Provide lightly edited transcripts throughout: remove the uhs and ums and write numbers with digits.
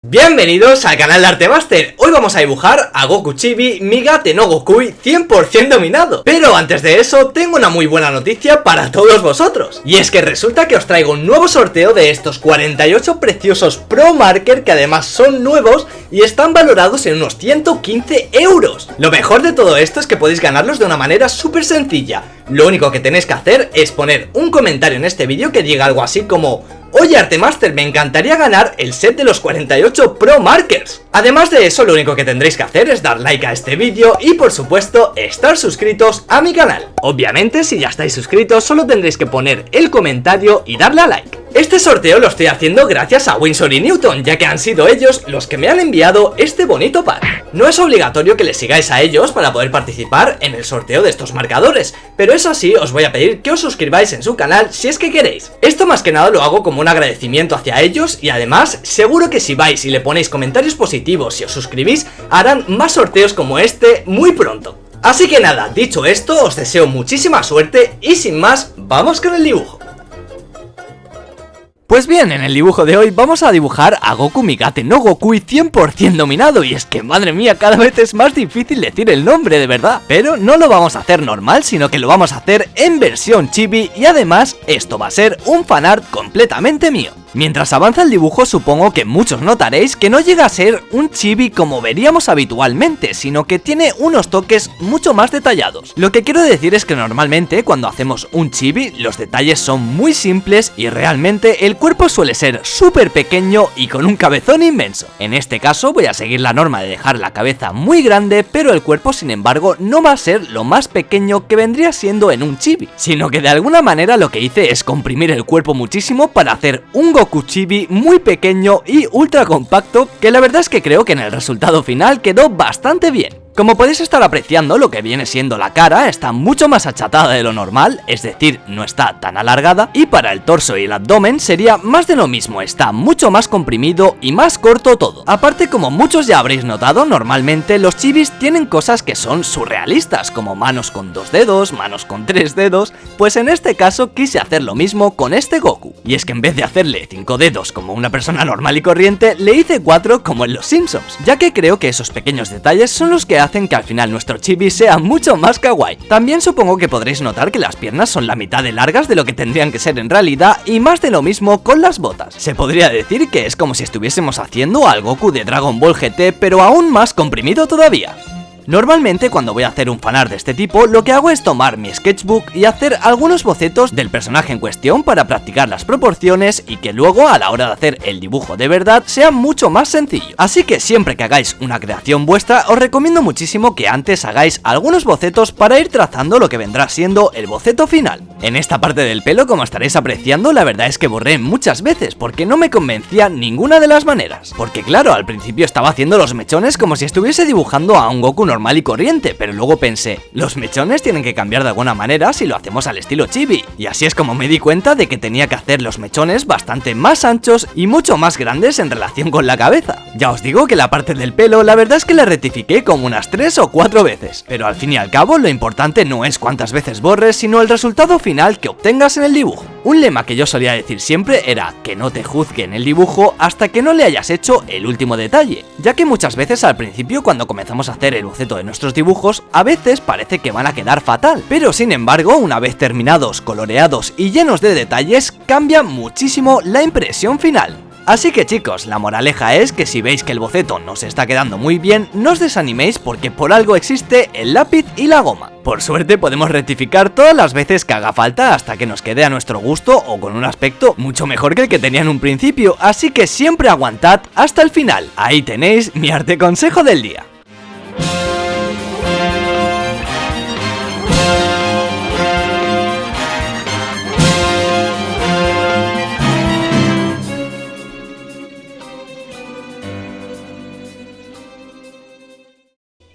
Bienvenidos al canal de Artemaster. Hoy vamos a dibujar a Goku Chibi Migate no Gokui 100% dominado. Pero antes de eso tengo una muy buena noticia para todos vosotros. Y es que resulta que os traigo un nuevo sorteo de estos 48 preciosos Pro Marker, que además son nuevos y están valorados en unos 115 euros. Lo mejor de todo esto es que podéis ganarlos de una manera súper sencilla. Lo único que tenéis que hacer es poner un comentario en este vídeo que diga algo así como: oye Artemaster, me encantaría ganar el set de los 48 Pro Markers. Además de eso, lo único que tendréis que hacer es dar like a este vídeo y por supuesto estar suscritos a mi canal. Obviamente, si ya estáis suscritos, solo tendréis que poner el comentario y darle a like. Este sorteo lo estoy haciendo gracias a Winsor y Newton, ya que han sido ellos los que me han enviado este bonito pack. No es obligatorio que les sigáis a ellos para poder participar en el sorteo de estos marcadores, pero eso sí, os voy a pedir que os suscribáis en su canal si es que queréis. Esto más que nada lo hago como un agradecimiento hacia ellos y además seguro que si vais y le ponéis comentarios positivos y os suscribís, harán más sorteos como este muy pronto. Así que nada, dicho esto, os deseo muchísima suerte y sin más, vamos con el dibujo. Pues bien, en el dibujo de hoy vamos a dibujar a Goku Migate no Gokui 100% dominado. Y es que madre mía, cada vez es más difícil decir el nombre de verdad. Pero no lo vamos a hacer normal, sino que lo vamos a hacer en versión chibi. Y además esto va a ser un fanart completamente mío. Mientras avanza el dibujo, supongo que muchos notaréis que no llega a ser un chibi como veríamos habitualmente, sino que tiene unos toques mucho más detallados. Lo que quiero decir es que normalmente cuando hacemos un chibi los detalles son muy simples y realmente el cuerpo suele ser súper pequeño y con un cabezón inmenso. En este caso voy a seguir la norma de dejar la cabeza muy grande, pero el cuerpo sin embargo no va a ser lo más pequeño que vendría siendo en un chibi, sino que de alguna manera lo que hice es comprimir el cuerpo muchísimo para hacer un Goku Chibi muy pequeño y ultra compacto, que la verdad es que creo que en el resultado final quedó bastante bien. Como podéis estar apreciando, lo que viene siendo la cara está mucho más achatada de lo normal, es decir, no está tan alargada, y para el torso y el abdomen sería más de lo mismo, está mucho más comprimido y más corto todo. Aparte, como muchos ya habréis notado, normalmente los chibis tienen cosas que son surrealistas, como manos con 2 dedos, manos con 3 dedos, pues en este caso quise hacer lo mismo con este Goku. Y es que en vez de hacerle 5 dedos como una persona normal y corriente, le hice 4 como en los Simpsons, ya que creo que esos pequeños detalles son los que hacen que al final nuestro chibi sea mucho más kawaii. También supongo que podréis notar que las piernas son la mitad de largas de lo que tendrían que ser en realidad y más de lo mismo con las botas. Se podría decir que es como si estuviésemos haciendo al Goku de Dragon Ball GT, pero aún más comprimido todavía. Normalmente cuando voy a hacer un fanart de este tipo, lo que hago es tomar mi sketchbook y hacer algunos bocetos del personaje en cuestión para practicar las proporciones y que luego a la hora de hacer el dibujo de verdad sea mucho más sencillo. Así que siempre que hagáis una creación vuestra, os recomiendo muchísimo que antes hagáis algunos bocetos para ir trazando lo que vendrá siendo el boceto final. En esta parte del pelo, como estaréis apreciando, la verdad es que borré muchas veces porque no me convencía ninguna de las maneras. Porque claro, al principio estaba haciendo los mechones como si estuviese dibujando a un Goku normal y corriente, pero luego pensé, los mechones tienen que cambiar de alguna manera si lo hacemos al estilo chibi, y así es como me di cuenta de que tenía que hacer los mechones bastante más anchos y mucho más grandes en relación con la cabeza. Ya os digo que la parte del pelo la verdad es que la rectifiqué como unas 3 o 4 veces, pero al fin y al cabo lo importante no es cuántas veces borres, sino el resultado final que obtengas en el dibujo. Un lema que yo solía decir siempre era que no te juzguen el dibujo hasta que no le hayas hecho el último detalle, ya que muchas veces al principio cuando comenzamos a hacer el boceto de nuestros dibujos a veces parece que van a quedar fatal, pero sin embargo una vez terminados, coloreados y llenos de detalles cambia muchísimo la impresión final. Así que chicos, la moraleja es que si veis que el boceto no se está quedando muy bien, no os desaniméis porque por algo existe el lápiz y la goma. Por suerte podemos rectificar todas las veces que haga falta hasta que nos quede a nuestro gusto o con un aspecto mucho mejor que el que tenía en un principio, así que siempre aguantad hasta el final. Ahí tenéis mi arte consejo del día.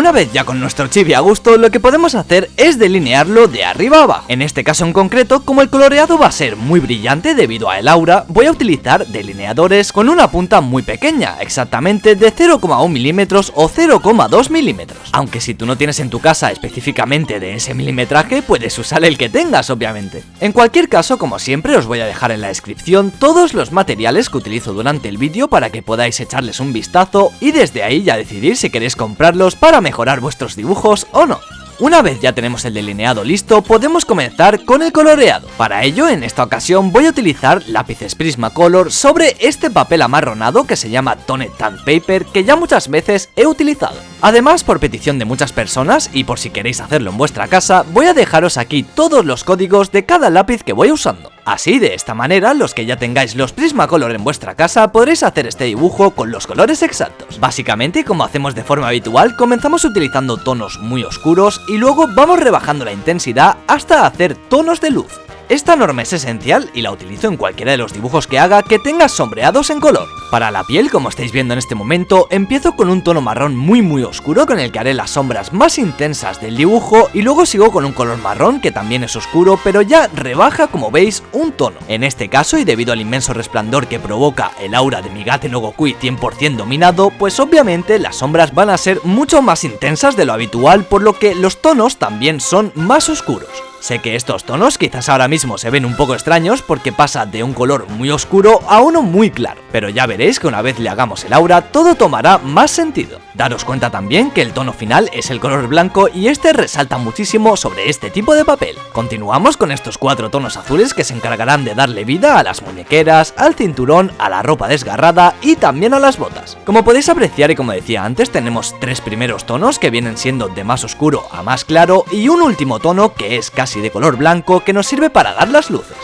Una vez ya con nuestro chibi a gusto, lo que podemos hacer es delinearlo de arriba a abajo. En este caso en concreto, como el coloreado va a ser muy brillante debido a el aura, voy a utilizar delineadores con una punta muy pequeña, exactamente de 0,1 milímetros o 0,2 milímetros. Aunque si tú no tienes en tu casa específicamente de ese milimetraje, puedes usar el que tengas, obviamente. En cualquier caso, como siempre, os voy a dejar en la descripción todos los materiales que utilizo durante el vídeo para que podáis echarles un vistazo y desde ahí ya decidir si queréis comprarlos para mejorar vuestros dibujos o no. Una vez ya tenemos el delineado listo, podemos comenzar con el coloreado. Para ello, en esta ocasión voy a utilizar lápices Prismacolor sobre este papel amarronado que se llama Toned Tan Paper, que ya muchas veces he utilizado. Además, por petición de muchas personas y por si queréis hacerlo en vuestra casa, voy a dejaros aquí todos los códigos de cada lápiz que voy usando. Así, de esta manera, los que ya tengáis los Prismacolor en vuestra casa podréis hacer este dibujo con los colores exactos. Básicamente, como hacemos de forma habitual, comenzamos utilizando tonos muy oscuros y luego vamos rebajando la intensidad hasta hacer tonos de luz. Esta norma es esencial y la utilizo en cualquiera de los dibujos que haga que tenga sombreados en color. Para la piel, como estáis viendo en este momento, empiezo con un tono marrón muy oscuro con el que haré las sombras más intensas del dibujo y luego sigo con un color marrón que también es oscuro pero ya rebaja, como veis, un tono. En este caso, y debido al inmenso resplandor que provoca el aura de Migate no Gokui 100% dominado, pues obviamente las sombras van a ser mucho más intensas de lo habitual, por lo que los tonos también son más oscuros. Sé que estos tonos quizás ahora mismo se ven un poco extraños porque pasa de un color muy oscuro a uno muy claro, pero ya veréis que una vez le hagamos el aura todo tomará más sentido. Daros cuenta también que el tono final es el color blanco y este resalta muchísimo sobre este tipo de papel. Continuamos con estos 4 tonos azules que se encargarán de darle vida a las muñequeras, al cinturón, a la ropa desgarrada y también a las botas. Como podéis apreciar y como decía antes, tenemos 3 primeros tonos que vienen siendo de más oscuro a más claro y un último tono que es casi de color blanco que nos sirve para dar las luces.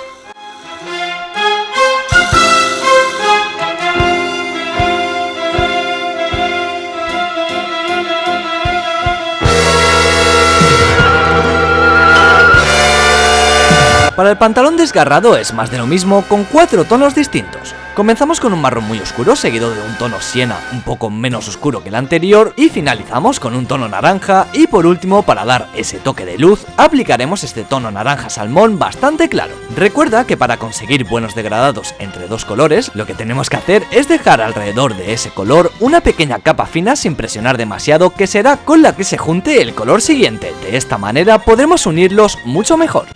Para el pantalón desgarrado es más de lo mismo con 4 tonos distintos. Comenzamos con un marrón muy oscuro seguido de un tono siena un poco menos oscuro que el anterior y finalizamos con un tono naranja y por último, para dar ese toque de luz, aplicaremos este tono naranja salmón bastante claro. Recuerda que para conseguir buenos degradados entre dos colores, lo que tenemos que hacer es dejar alrededor de ese color una pequeña capa fina sin presionar demasiado, que será con la que se junte el color siguiente. De esta manera podremos unirlos mucho mejor.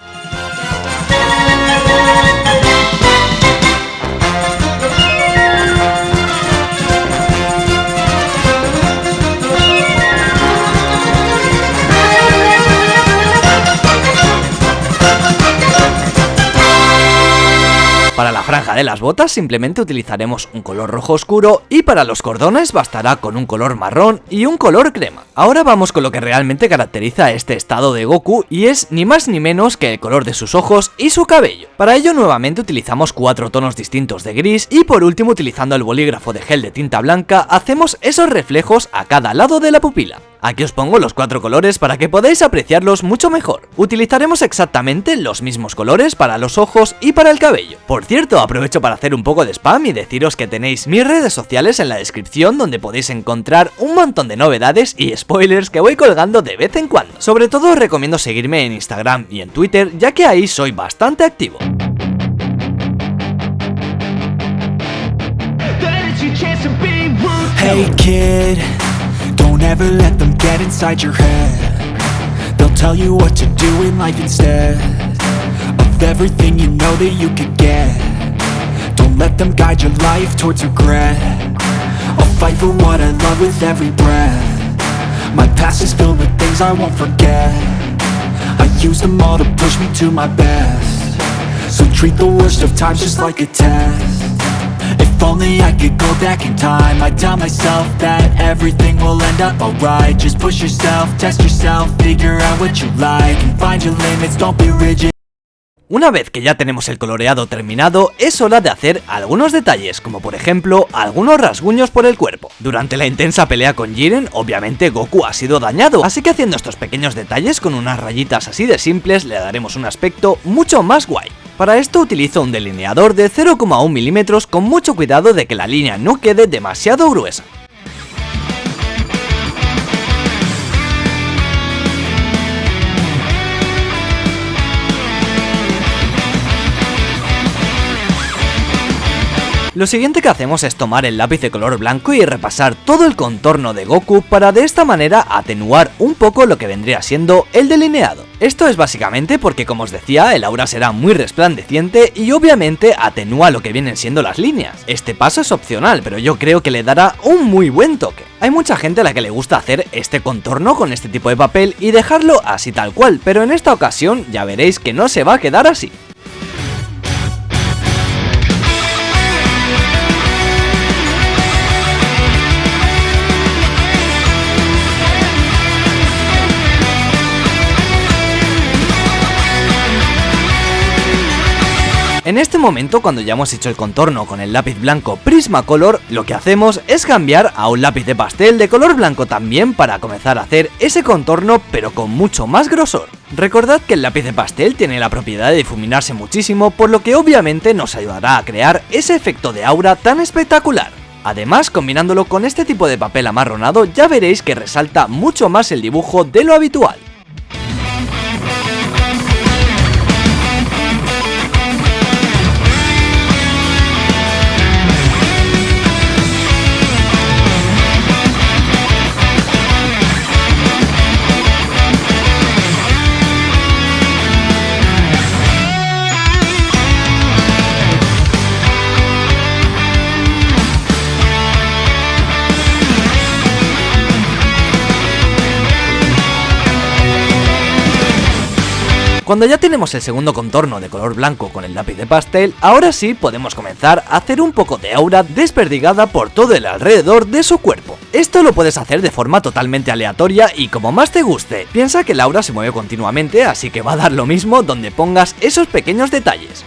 Para la franja de las botas simplemente utilizaremos un color rojo oscuro y para los cordones bastará con un color marrón y un color crema. Ahora vamos con lo que realmente caracteriza a este estado de Goku y es ni más ni menos que el color de sus ojos y su cabello. Para ello nuevamente utilizamos 4 tonos distintos de gris y por último, utilizando el bolígrafo de gel de tinta blanca, hacemos esos reflejos a cada lado de la pupila. Aquí os pongo los 4 colores para que podáis apreciarlos mucho mejor. Utilizaremos exactamente los mismos colores para los ojos y para el cabello. Por cierto, aprovecho para hacer un poco de spam y deciros que tenéis mis redes sociales en la descripción, donde podéis encontrar un montón de novedades y spoilers que voy colgando de vez en cuando. Sobre todo os recomiendo seguirme en Instagram y en Twitter, ya que ahí soy bastante activo. Hey kid, don't ever let them get inside your head. They'll tell you what to do in life instead of everything you know that you could get. Don't let them guide your life towards regret. I'll fight for what I love with every breath. My past is filled with things I won't forget. I use them all to push me to my best. So treat the worst of times just like a test. If only I could go back in time, I'd tell myself that everything will end up alright. Just push yourself, test yourself, figure out what you like, and find your limits, don't be rigid. Una vez que ya tenemos el coloreado terminado, es hora de hacer algunos detalles, como por ejemplo, algunos rasguños por el cuerpo. Durante la intensa pelea con Jiren, obviamente Goku ha sido dañado, así que haciendo estos pequeños detalles con unas rayitas así de simples le daremos un aspecto mucho más guay. Para esto utilizo un delineador de 0,1 milímetros con mucho cuidado de que la línea no quede demasiado gruesa. Lo siguiente que hacemos es tomar el lápiz de color blanco y repasar todo el contorno de Goku para de esta manera atenuar un poco lo que vendría siendo el delineado. Esto es básicamente porque, como os decía, el aura será muy resplandeciente y obviamente atenúa lo que vienen siendo las líneas. Este paso es opcional, pero yo creo que le dará un muy buen toque. Hay mucha gente a la que le gusta hacer este contorno con este tipo de papel y dejarlo así tal cual, pero en esta ocasión ya veréis que no se va a quedar así. En este momento, cuando ya hemos hecho el contorno con el lápiz blanco Prismacolor, lo que hacemos es cambiar a un lápiz de pastel de color blanco también para comenzar a hacer ese contorno pero con mucho más grosor. Recordad que el lápiz de pastel tiene la propiedad de difuminarse muchísimo, por lo que obviamente nos ayudará a crear ese efecto de aura tan espectacular. Además, combinándolo con este tipo de papel amarronado, ya veréis que resalta mucho más el dibujo de lo habitual. Cuando ya tenemos el segundo contorno de color blanco con el lápiz de pastel, ahora sí podemos comenzar a hacer un poco de aura desperdigada por todo el alrededor de su cuerpo. Esto lo puedes hacer de forma totalmente aleatoria y como más te guste. Piensa que el aura se mueve continuamente, así que va a dar lo mismo donde pongas esos pequeños detalles.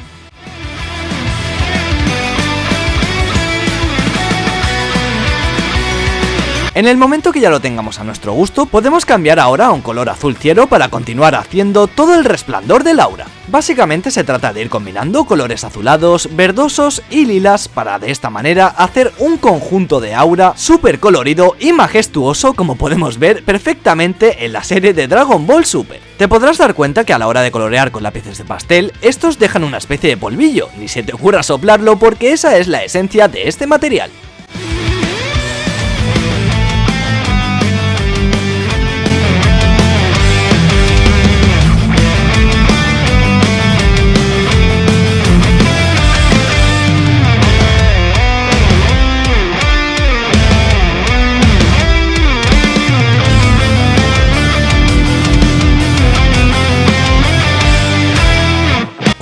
En el momento que ya lo tengamos a nuestro gusto, podemos cambiar ahora a un color azul cielo para continuar haciendo todo el resplandor del aura. Básicamente se trata de ir combinando colores azulados, verdosos y lilas para de esta manera hacer un conjunto de aura súper colorido y majestuoso, como podemos ver perfectamente en la serie de Dragon Ball Super. Te podrás dar cuenta que a la hora de colorear con lápices de pastel, estos dejan una especie de polvillo, ni se te ocurra soplarlo porque esa es la esencia de este material.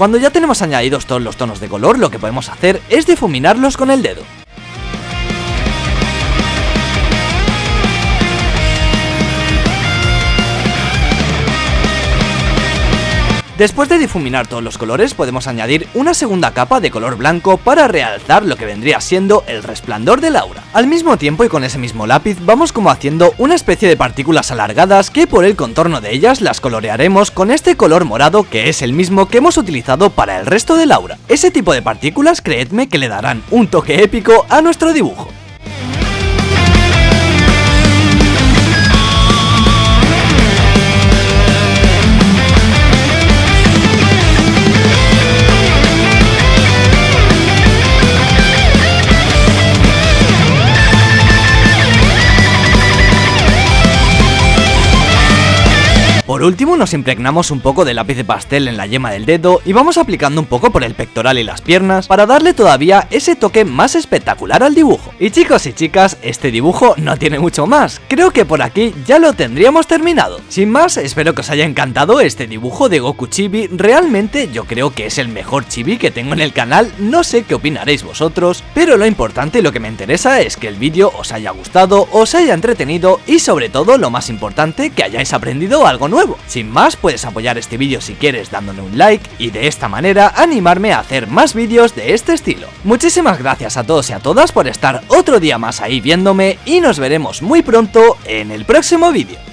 Cuando ya tenemos añadidos todos los tonos de color, lo que podemos hacer es difuminarlos con el dedo. Después de difuminar todos los colores, podemos añadir una segunda capa de color blanco para realzar lo que vendría siendo el resplandor del aura. Al mismo tiempo y con ese mismo lápiz vamos como haciendo una especie de partículas alargadas que por el contorno de ellas las colorearemos con este color morado que es el mismo que hemos utilizado para el resto del aura. Ese tipo de partículas, creedme que le darán un toque épico a nuestro dibujo. Por último nos impregnamos un poco de lápiz de pastel en la yema del dedo y vamos aplicando un poco por el pectoral y las piernas para darle todavía ese toque más espectacular al dibujo. Y chicos y chicas, este dibujo no tiene mucho más, creo que por aquí ya lo tendríamos terminado. Sin más, espero que os haya encantado este dibujo de Goku Chibi, realmente yo creo que es el mejor chibi que tengo en el canal, no sé qué opinaréis vosotros, pero lo importante y lo que me interesa es que el vídeo os haya gustado, os haya entretenido y sobre todo lo más importante, que hayáis aprendido algo nuevo. Sin más, puedes apoyar este vídeo si quieres dándole un like y de esta manera animarme a hacer más vídeos de este estilo. Muchísimas gracias a todos y a todas por estar otro día más ahí viéndome y nos veremos muy pronto en el próximo vídeo.